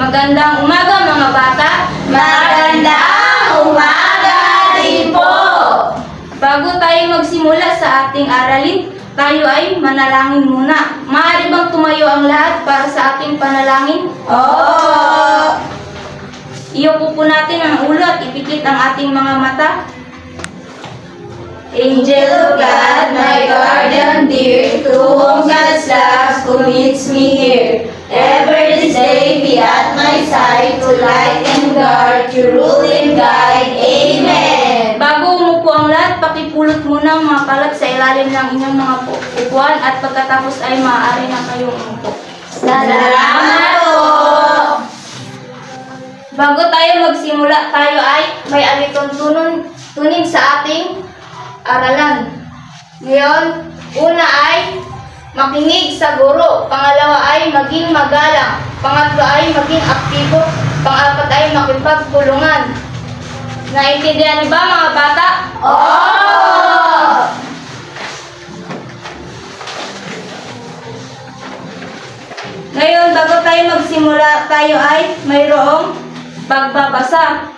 Magandang umaga mga bata. Magandang umaga din po. Bago tayo magsimula sa ating aralin, tayo ay manalangin muna. Maaari bang tumayo ang lahat para sa ating panalangin? Oo. Iupo po natin ang ulo at ipikit ang ating mga mata. Angel of God, my guardian dear, to whom God's love commits me here. Ever this day be at my side, to light and guard, to rule and guide. Amen. Bago umupo ang lahat, pakipulot muna ang mga kalat sa ilalim ng inyong mga upuan at pagkatapos ay maaari na kayong umupo. Salamat po. Bago tayo magsimula, tayo ay may alituntunin sa ating aralan. Ngayon, una ay makinig sa guro. Pangalawa ay maging magalang. Pangatlo ay maging aktibo. Pang-apat ay makipagtulungan. Naintindihan niyo ba mga bata? Oo. Ngayon, bago tayo magsimula, tayo ay mayroong pagbabasa.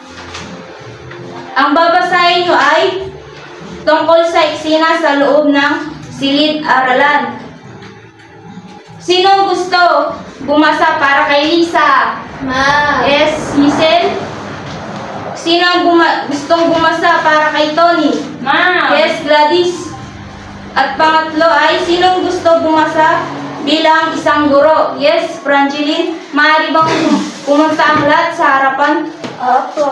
Ang babasahin nyo ay tungkol sa eksena sa loob ng silid-aralan. Sino gusto bumasa para kay Lisa? Ma. Yes, Hazel? Sino ang gustong bumasa para kay Tony? Ma. Yes, Gladys. At pangatlo ay sinong gusto bumasa bilang isang guro? Yes, Frangeline. Maaari bang pumunta ang lahat sa harapan? Opo.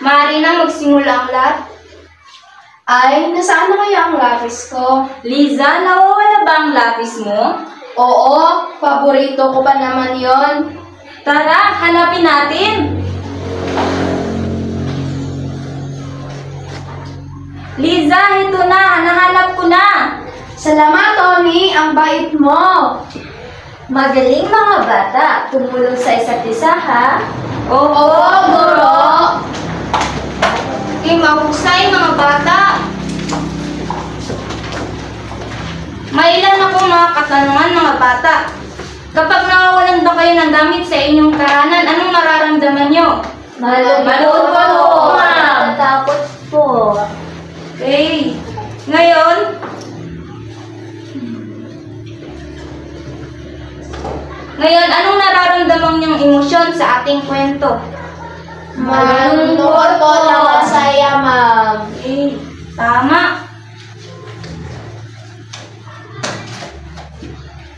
Maaari na magsimula ang lahat. Ay, nasaan na kaya ang lapis ko? Liza, nawawala ba ang lapis mo? Oo, paborito ko pa naman yon. Tara, hanapin natin. Liza, ito na. Nahanap ko na. Salamat, Tony. Ang bait mo. Magaling mga bata, tumulong sa isa't isa ha. Oo, guro. Mahusay mga bata. May ilan akong mga katanungan mga bata. Kapag nawawalan ba kayo ng damit sa inyong tahanan, anong nararamdaman nyo? Malungkot po, ma'am. Takot po. Okay. Ngayon, anong nararamdaman nyong emosyon sa ating kwento? Malungkot po na masaya, ma'am. Okay. Tama.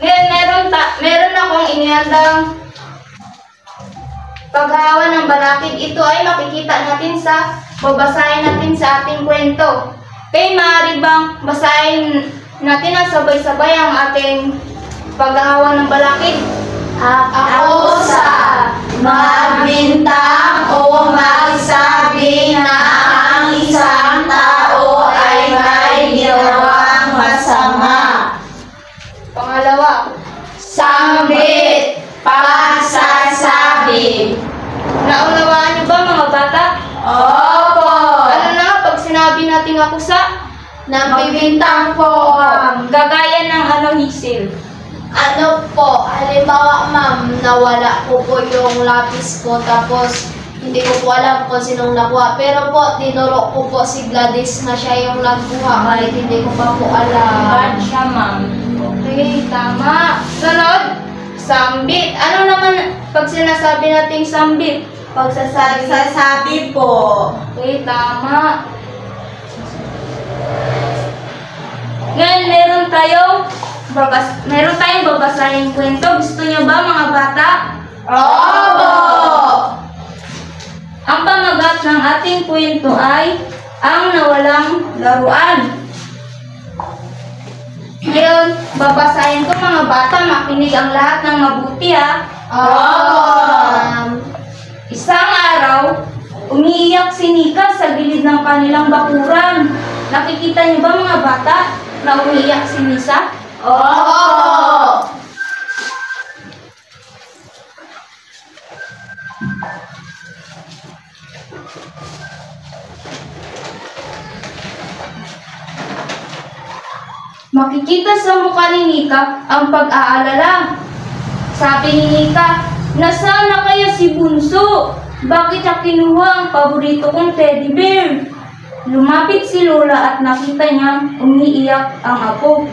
Ngayon, meron akong inihandang paghahawa ng balakid. Ito ay makikita natin babasahin natin sa ating kwento. Okay, maaari bang basahin natin ang sabay-sabay ang ating paghahawa ng balakid? Ako sa magbintang o magsabi na ang isang tao ay may ginawang masama. Pangalawa, Sambit, pagsasabi. naunawaan niyo ba mga bata? Opo. Ano na pag sinabi nating akusa? Nagbibintang po, ma'am. Gagaya ng Hazel? Ano po, halimbawa ma'am, nawala po yung lapis ko tapos hindi ko po alam kung sinong nakuha. Pero po, tinuro ko po si Gladys na siya yung nagkuha kahit hindi ko pa po alam. Siya, ma'am. Okay, tama. Sunod, sambit. Ano naman pag sinasabi nating sambit? Pagsasabi po. Okay, tama. Ngayon, meron tayong babasahin kwento. Gusto nyo ba mga bata? Opo! Ang pamagat ng ating kwento ay ang nawalang laruan. Ngayon, babasahin ko mga bata. Makinig ang lahat ng mabuti ha. Opo! Isang araw, umiiyak si Nika sa gilid ng kanilang bakuran. Nakikita niyo ba mga bata na umiiyak si Nisa? Opo! Makikita sa mukha ni Nika ang pag-aalala. Sabi ni Nika, "Nasaan na kaya si Bunso? Bakit siya kinuha ang paborito kong teddy bear?" Lumapit si Lola at nakita niya umiiyak ang apo.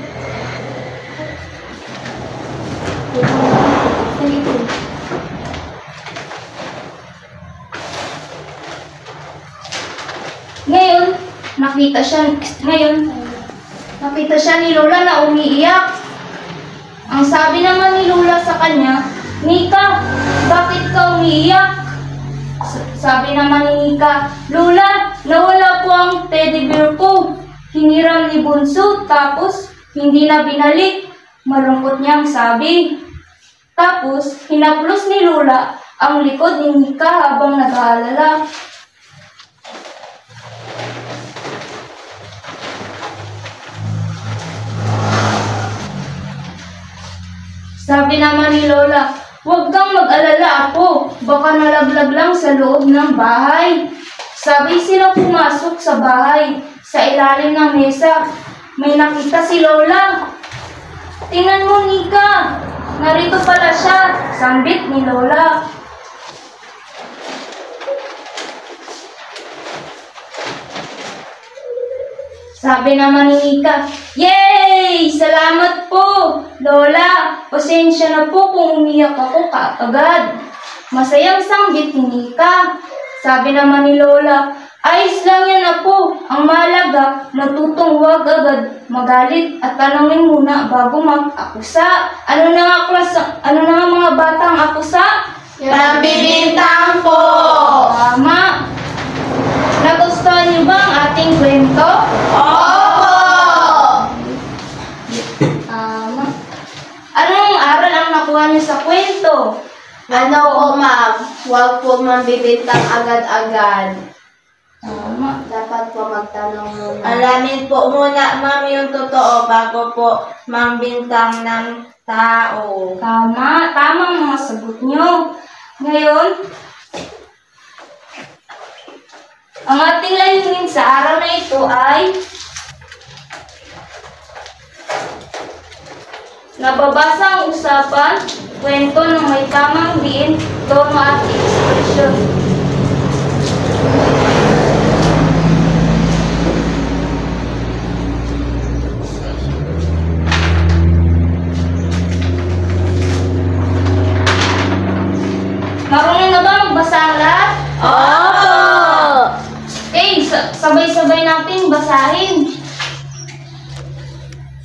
Ngayon, nakita siya ni Lola na umiiyak. Ang sabi naman ni Lola sa kanya, "Nika, bakit ka umiiyak?" Sabi naman ni Nika, "Lola, nawala po ang teddy bear ko. Hiniram ni Bunso, tapos hindi na binalik." Malungkot niyang sabi. Tapos, hinaplos ni Lola ang likod ni Nika habang nag-aalala. Sabi naman ni Lola, "Huwag kang mag-alala, apo. Baka nalaglag lang sa loob ng bahay." Sabay silang pumasok sa bahay. Sa ilalim ng mesa, may nakita si Lola. "Tingnan mo, Nika. Narito pala siya," sambit ni Lola. Sabi naman ni Nika, "Yay! Salamat po, Lola. Pasensya na po kung umiyak ako kaagad." Masayang sanggit ni Nika. Sabi naman ni Lola, "Ayos lang yan, apo. Ang mahalaga, natutong huwag agad magalit at tanongin muna bago mag-akusa." Ano na nga mga batang akusa? Pambibintang po! Tama. Nagustuhan niyo ba ang ating kwento? Opo! Tama. Anong aral ang nakuha niyo sa kwento? Ano po, ma'am? Huwag po mambibintang agad-agad. Tama. Dapat po magtanong muna. Alamin po muna, ma'am, yung totoo bago po mambintang ng tao. Tama. Tama ang mga sagot niyo. Ngayon, ang ating layunin sa araw na ito ay nababasa ang usapan, kwento ng may tamang diin, tono at ekspresyon. Marunong na ba magbasa ang lahat? Opo! Okay, sabay-sabay natin basahin.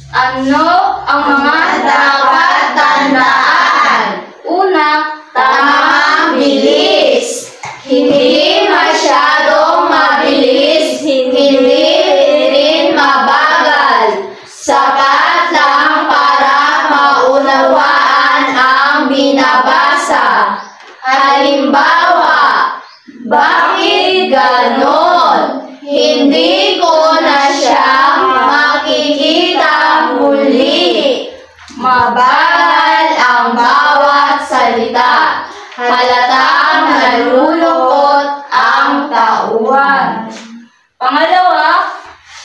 Ano ang mga dapat tandaan? Una, Tamang bilis. Hindi masyadong mabilis. Hindi rin mabagal. Sapat lang para maunawaan ang binabasa. Halimbawa, bakit ganon? Hindi ko na siya makikita muli. Mabagal ang bawat salita. Halatang nalulungkot ang tauhan. pangalawa,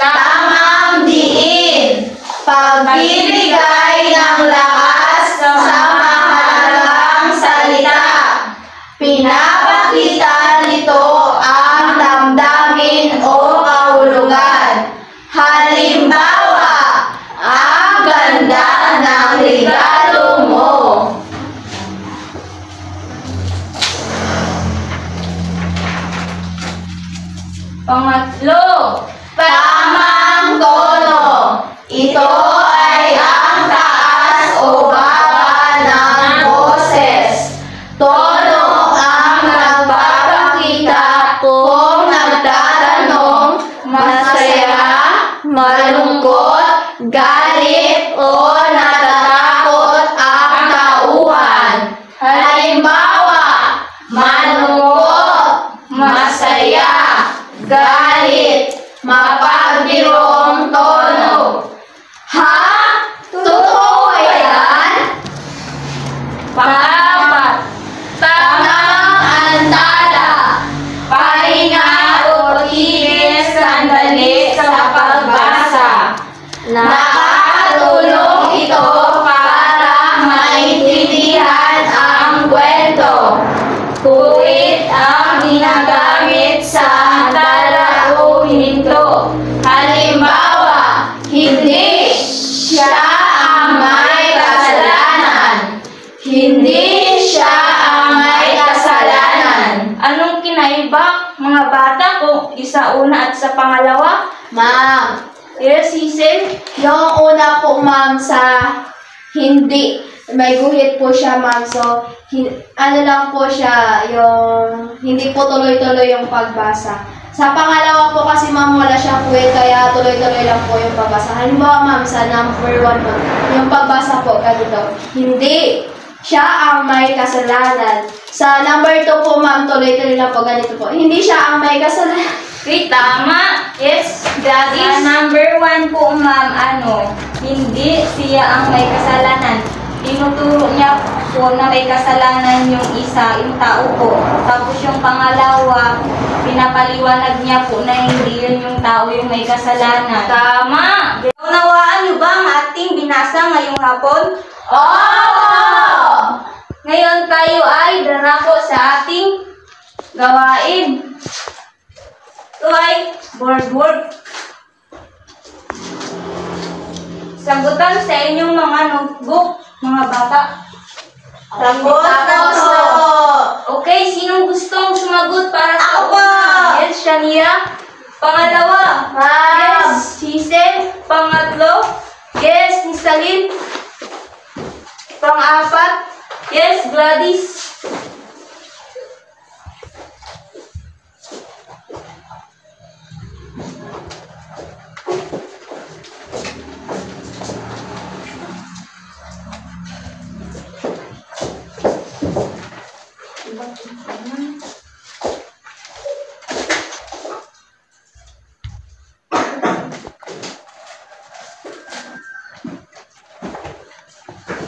Tamang diin. Pagbibigay ng lakas sa mahalagang salita. Pinapakita nito ang damdamin o kahulugan. Halimbawa, ang ganda ng regalo mo. pangatlo, Tamang tono. Ito ay ang taas o baba ng boses. Tono ang nagpapakita kung nagtatanong, masaya, malungkot, galit o natatakot ang tauhan. Halimbawa, malungkot, masaya, galit, mapagbirong tono. Ha? Totoo ba yan? pang-apat, Tamang antada. Pahinga o tigil sandali sa pagbasa. Nakakatulong bata kung sa una at sa pangalawa? Ma'am, Yes, Hazel. yung una po ma'am sa hindi, may guhit po siya ma'am. So, ano lang po siya, yung hindi po tuloy-tuloy yung pagbasa. Sa pangalawa po kasi ma'am wala siyang guhit, kaya tuloy-tuloy lang po yung pagbasa. Halimbawa ma'am, sa number 1 po, yung pagbasa po, ganito. Hindi siya ang may kasalanan. Sa number 2 po ma'am, tuloy-tuloy lang po, ganito po. Hindi siya ang may kasalanan. Okay, tama. Yes, Sa Gladys. number 1 po, ma'am, hindi siya ang may kasalanan. Tinuturo niya po na may kasalanan yung yung tao po. Tapos yung pangalawa, pinapaliwanag niya po na hindi yun yung tao yung may kasalanan. Tama. Unawaan niyo ba ang ating binasa ngayong hapon? Oh! Ngayon tayo ay darako sa ating gawain. Ito ay board work. Sagutan sa inyong mga notebook, mga bata. Sagot na po. Okay, sinong gustong sumagot para sa Ako! una? Yes, Shania. Pangalawa? Ma'am. Yes, Hazel. Pangatlo? Yes, Nisalin. Pang-apat? Yes, Gladys.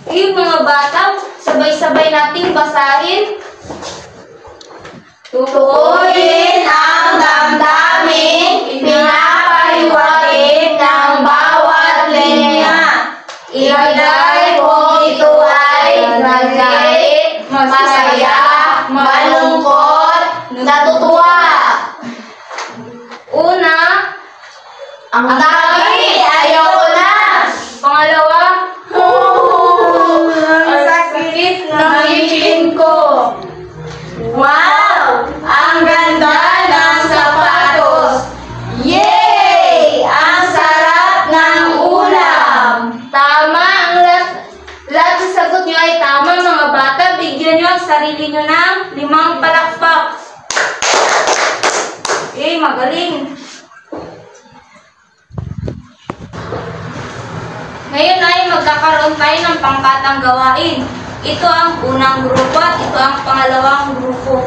Mga bata, sabay-sabay nating basahin. Tukuyin ang damdamin, pinapaliwanag ng bawat linya. Ilagay kung ito ay nagalit, masaya, malungkot, natutuwa. Una, Ang dami, ayoko na. pangalawa, Ang sakit ng ngipin ko. Wow! Ang ganda ng sapatos! Yay! Ang sarap ng ulam! tama. Ang lahat ng sagot nyo ay tama, mga bata. Bigyan nyo ang sarili nyo ng 5 palakpak. Okay, magaling. Ngayon ay magkakaroon tayo ng pangkatang gawain. Ito ang unang grupo at ito ang pangalawang grupo.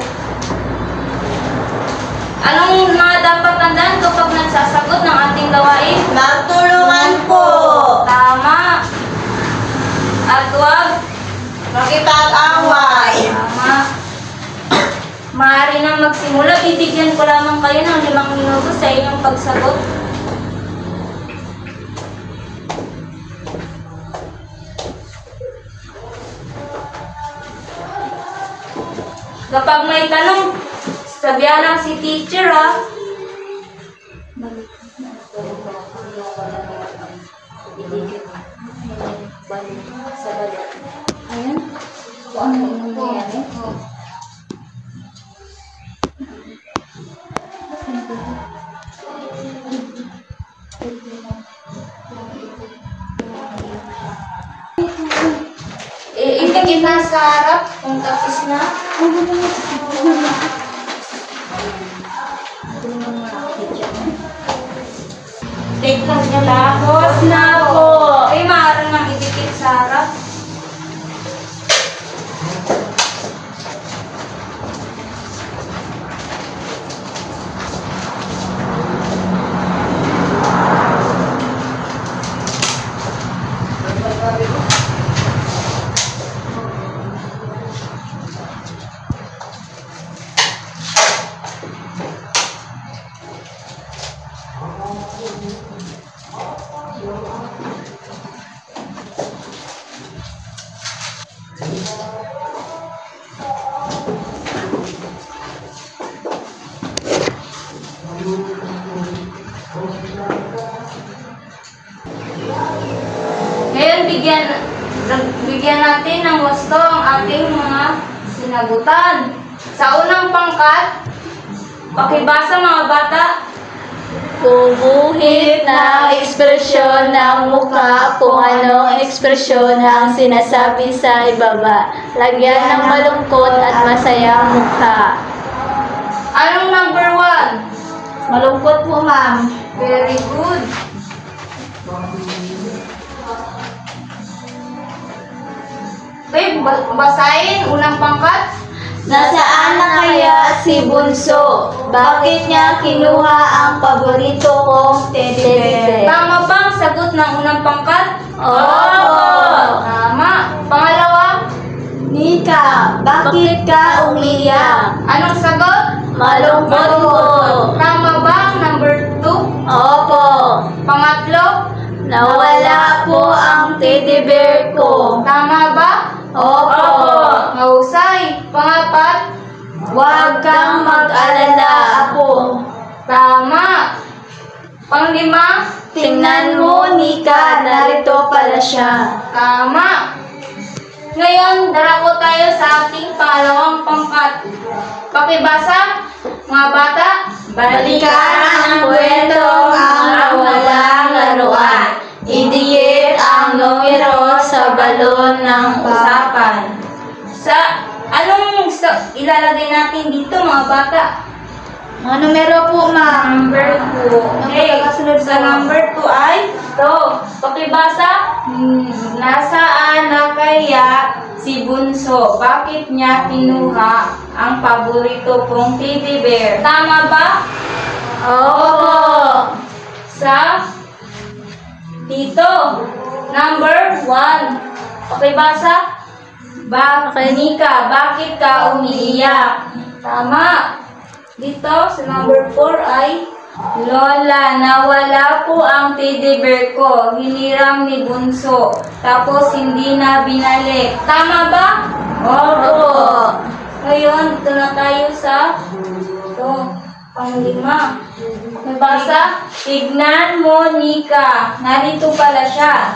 Anong mga dapat tandaan kapag nagsasagot ng ating gawain? Magtulungan po! Tama. At huwag. Makipag-away! Tama. Maaari nang magsimula. Bibigyan ko lamang kayo ng 5 minuto sa inyong pagsagot. Kapag may tanong, sabihan lang si teacher, ha? Ayan. Kung ano yung nangyayari. Itigit na sa harap kung tapos na. Take lang niya tapos na po. Ay, maaari nang idikit sa harap. Ngayon, bigyan natin ng gusto ang ating mga sinagutan. Sa unang pangkat, Pakibasa mga bata. Gumuhit ng ekspresyon ng mukha kung anong ekspresyon ang sinasabi sa ibaba. Lagyan ng malungkot at masayang mukha. Anong number 1? Malungkot po, ma'am. Very good. Okay, basahin. Unang pangkat. Nasaan na kaya si Bunso? Bakit niya kinuha ang paborito kong teddy bear? Tama ba ang sagot ng unang pangkat? Opo! Tama. Pangalawa. Nika, bakit ka umiyak? Anong sagot? Malungkot po. Tama ba ang number 2? Opo. Pangatlo. Nawala po ang teddy bear ko. Tama ba? Opo. Mahusay. Pangapat. Huwag kang mag-alala, Apo. Tama. Panglima. Tingnan mo, Nika, narito pala siya. Tama. Ngayon, darako tayo sa ating pangalawang pangkat. Pakibasa, mga bata. Balikan ang kwentong ang nawalang laruan. Idikit ang numero sa balon ng usapan. Ilalagay natin dito mga bata? Mga numero po, ma'am. Number 2. Okay, Kasunod sa number 2 ay ito. Pakibasa. Nasaan na kaya si Bunso? Bakit niya kinuha ang paborito kong teddy bear? Tama ba? Opo. Sa dito. Number 1. Pakibasa. Nika, bakit ka umiiyak? Tama. Dito sa number 4 ay Lola, nawala po ang teddy bear ko. Hiniram ni Bunso. Tapos hindi na binalik. Tama ba? Opo. Ngayon, ito na tayo sa panglima. Nabasa? Tignan mo, Nika. Narito pala siya.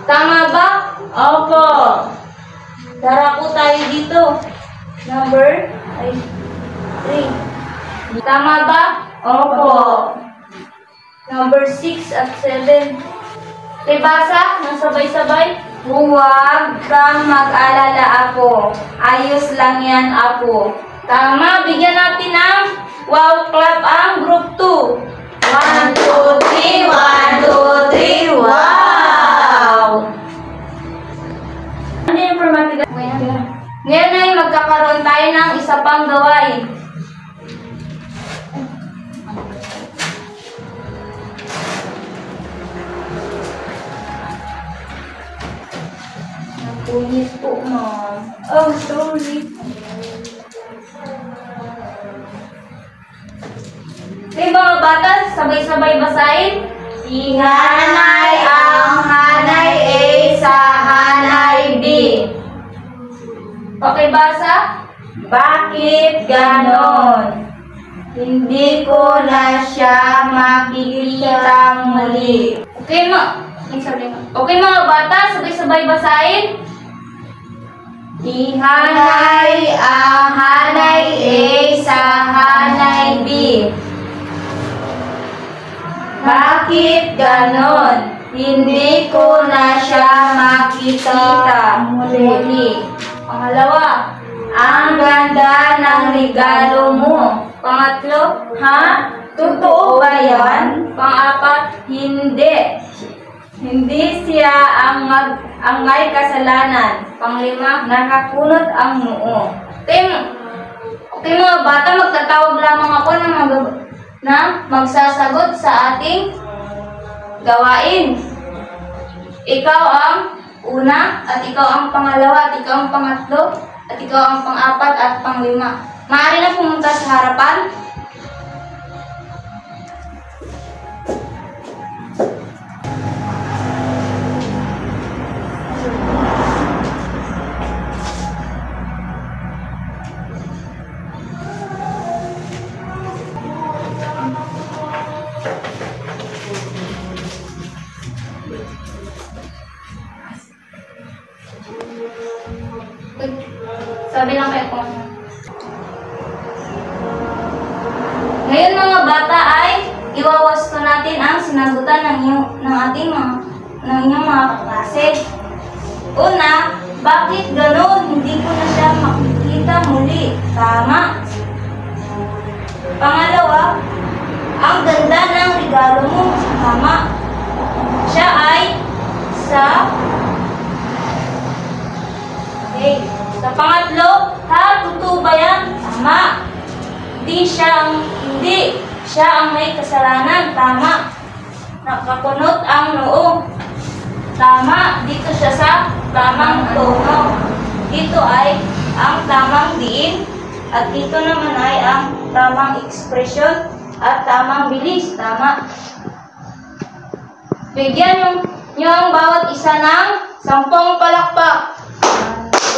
Tama ba? Opo. Darako tayo dito. Number 3. Tama ba? Opo. Number 6 at 7. Ibasa, nang sabay-sabay. Huwag kang mag-alala, Apo. Ayos lang yan, Apo. Tama, bigyan natin ng wow clap ang group 2. 1, 2, 3, 1, 2, 3, wow! Ano yung informative? Ngayon ay magkakaroon tayo ng isa pang gawain. Napunit po, ma'am. Oh, sorry. Okay, mga bata, sabay-sabay basahin. Si Hanay ang Hanay A sa Hanay B. Pakibasa? Bakit ganon? Hindi ko na siya makikita muli. Okay, mga bata, sabay-sabay basahin. Si Hanay ang Hanay A sa Hanay B. Bakit ganon? Hindi ko na siya makikita muli. Pangalawa, ang ganda ng regalo mo. Pangatlo, ha? Totoo ba yan? Pang-apat, hindi. Hindi siya ang may kasalanan. Panglima, nakakunot ang noo. Okay mga bata, magtatawag lamang ako na magsasagot sa ating gawain. Ikaw ang una, at ikaw ang pangalawa, at ikaw ang pangatlo, at ikaw ang pang-apat at pang-5. Maaari na pumunta sa harapan. Sabi lang kayo kung ano. iwawasto natin ang sinagutan ng inyong mga kaklase. Una, bakit ganon? Hindi ko na siya makikita muli. Tama. Pangalawa, ang ganda ng regalo mo. Tama. Siya ay Okay. Sa pangatlo, totoo ba yan? Tama. Hindi siya ang may kasalanan. Tama. Nakakunot ang noo. Tama. Dito siya sa tamang tono. Dito ay ang tamang diin. At dito naman ay ang tamang ekspresyon at tamang bilis. Tama. Bigyan nyo ang bawat isa ng 10 palakpak.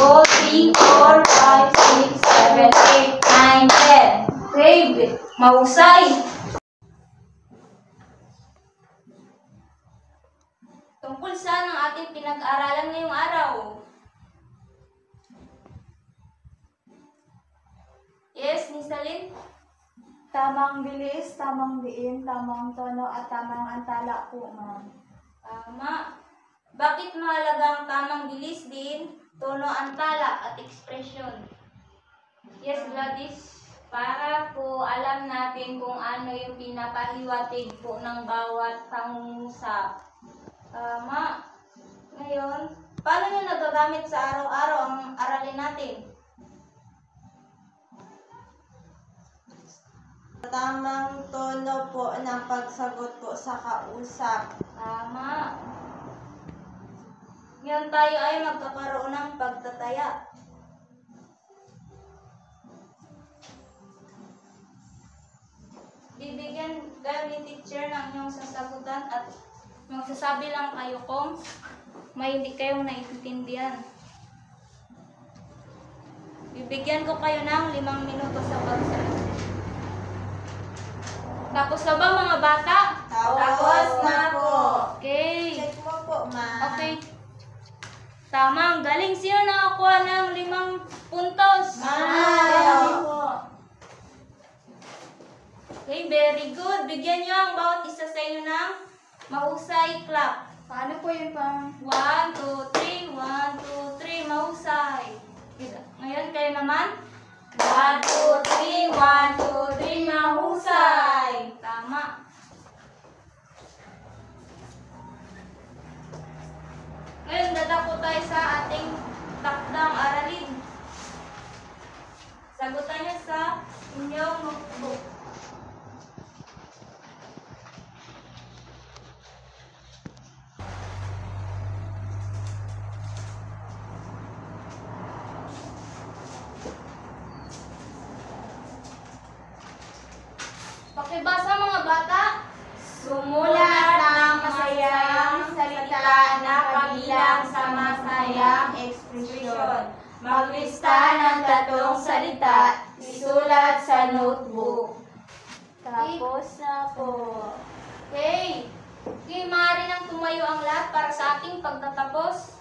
1, 2, 3, 4, 5, 6, 7, 8, 9, 10. Okay, mahusay. Tungkol saan ang ating pinag-aralan ngayong araw? Yes, Miss Alin? Tamang bilis, tamang diin, tamang tono, at tamang antala po, ma'am. Tama. Bakit mahalaga ang tamang bilis din, tono, antala, at ekspresyon? Yes, Gladys. Para po alam natin kung ano yung pinapahiwatig po ng bawat pangungusap. Tama. Ngayon, paano nyo nagagamit sa araw-araw ang aralin natin? Tamang tono po ng pagsagot po sa kausap. Tama. Ngayon tayo ay magkakaroon ng pagtataya. Bibigyan kayo ni teacher ng inyong sasagutan at magsasabi lang kayo kung may hindi kayong naiintindihan. Bibigyan ko kayo ng 5 minuto sa pagsagot. Tapos na ba mga bata? Tapos na po. Okay. Check mo po, ma'am. Okay. Tama, ang galing. Sino nakakuha ng 5 puntos? Ma'am. Okay, very good. Bigyan nyo ang bawat isa sa inyo ng mahusay clap. Paano po yun, ma'am? 1, 2, 3. 1, 2, 3. Mahusay. Ngayon kayo naman. 1, 2, 3. 1, 2, 3. Mahusay. Tama. Ngayon, dadako tayo sa ating takdang aralin. Sagutan niyo sa inyong notebook. Pakibasa mga bata. Sumulat ng masayang salita na kabilang sa masayang ekspresyon. Maglista ng 3 salita, isulat sa notebook. Tapos na po. Okay. Okay, maaari nang tumayo ang lahat para sa ating pagtatapos.